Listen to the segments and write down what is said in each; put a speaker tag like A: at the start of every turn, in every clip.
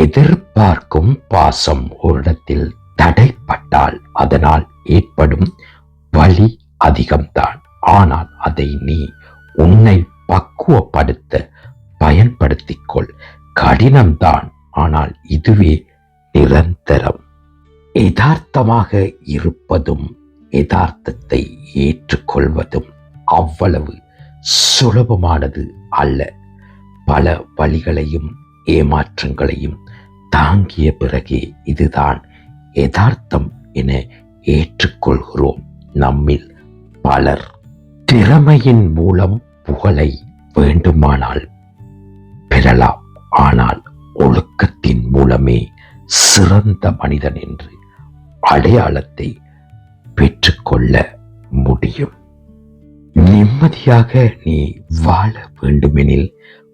A: எதிர்பார்க்கும் பாசம் ஒரு இடத்தில் தடைப்பட்டால் அதனால் ஏற்படும் வலி அதிகம்தான். ஆனால் அதை நீ உன்னை பக்குவப்படுத்த பயன்படுத்திக்கொள். கடினம்தான், ஆனால் இதுவே நிரந்தரம். யதார்த்தமாக இருப்பதும் யதார்த்தத்தை ஏற்றுக்கொள்வதும் அவ்வளவு சுலபமானது அல்ல. பல வழிகளையும் ஏமாற்றங்களையும் தாங்கிய பிறகே இதுதான் யதார்த்தம் என ஏற்றுக்கொள்கிறோம். நம்மில் பலர் திறமையின் மூலம் புகழை வேண்டுமானால் பெறலாம், ஆனால் ஒழுக்கத்தின் மூலமே சிறந்த மனிதன் என்று அடையாளத்தை பெற்றுக்கொள்ள முடியும். நிம்மதியாக நீ வாழ வேண்டுமெனில்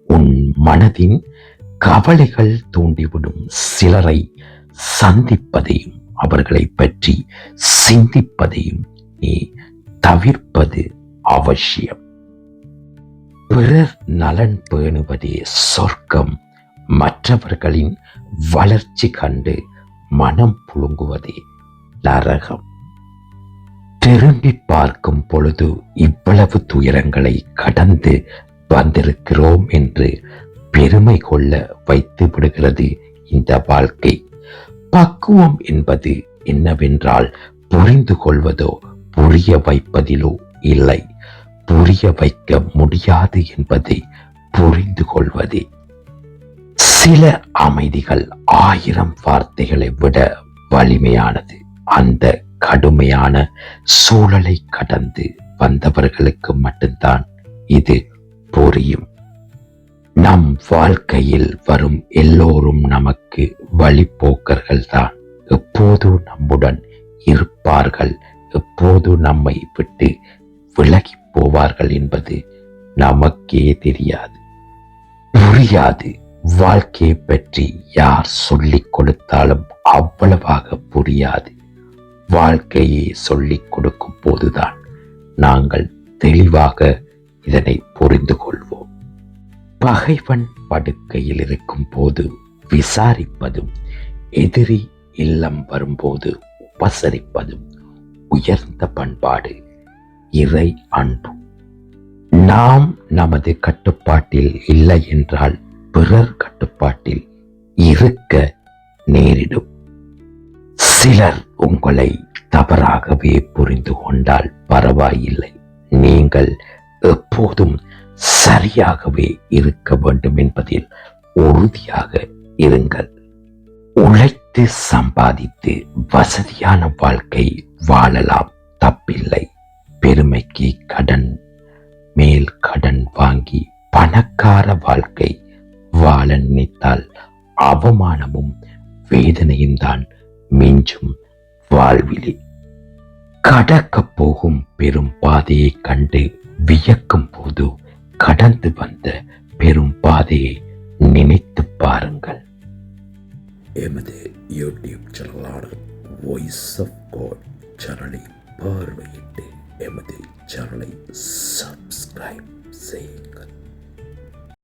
A: உன் மனதின் கவலைகள் தூண்டிவிடும் சிலரை சந்திப்பதையும் அவர்களை பற்றி சிந்திப்பதையும் நீ தவிர்ப்பது அவசியம். பிறர் நலன் பேணுவதே சொர்க்கம். மற்றவர்களின் வளர்ச்சி கண்டு மனம் புழுங்குவதே நரகம். திரும்பி பார்க்கும் பொழுது இவ்வளவு துயரங்களை கடந்து வந்திருக்கிறோம் என்று பெருமை கொள்ள வைத்து விடுகிறது இந்த வாழ்க்கை. பக்குவம் என்பது என்னவென்றால் புரிந்து கொள்வதோ புரிய வைப்பதிலோ இல்லை, புரிய வைக்க முடியாது என்பதை புரிந்து கொள்வதே. சில அமைதிகள் 1000 வார்த்தைகளை விட வலிமையானது. அந்த கடுமையான சூழலை கடந்து வந்தவர்களுக்கு மட்டும்தான் இது புரியும். நம் வாழ்க்கையில் வரும் எல்லோரும் நமக்கு வழிபோக்கர்கள் தான். எப்போது நம்முடன் இருப்பார்கள், எப்போது நம்மை விட்டு விலகி போவார்கள் என்பது நமக்கே தெரியாது, புரியாது. வாழ்க்கையை பற்றி யார் சொல்லிக் கொடுத்தாலும் அவ்வளவாக புரியாது. வாழ்க்கையை சொல்லிக் கொடுக்கும் போதுதான் நாங்கள் தெளிவாக இதனை புரிந்து கொள்வோம். பகைவன் படுக்கையில் இருக்கும் போது விசாரிப்பதும், எதிரி இல்லம் வரும்போது உபசரிப்பதும் உயர்ந்த பண்பாடு, இறை அன்பு. நாம் நமது கட்டுப்பாட்டில் இல்லை என்றால் பிறர் கட்டுப்பாட்டில் இருக்க நேரிடும். சிலர் உங்களை தவறாகவே புரிந்து கொண்டால் பரவாயில்லை. நீங்கள் எப்போதும் சரியாகவே இருக்க வேண்டும் என்பதில் உறுதியாக இருங்கள். உழைத்து சம்பாதித்து வசதியான வாழ்க்கை வாழலாம், தப்பில்லை. பெருமைக்கு கடன் மேல் கடன் வாங்கி பணக்கார வாழ்க்கை வாழ நினைத்தால் அவமானமும் வேதனையும் தான் மிஞ்சும் வாழ்விலே. கடக்க போகும் பெரும் பாதையை கண்டு வியக்கும் போது கடந்து வந்த பெரும் பாதையை நினைத்து பாருங்கள்.
B: எமது யூடியூப் சேனலான வாய்ஸ் ஆஃப் காட் சேனலை பார்வையிட்டு எமது சேனலை சப்ஸ்கிரைப் செய்யுங்கள்.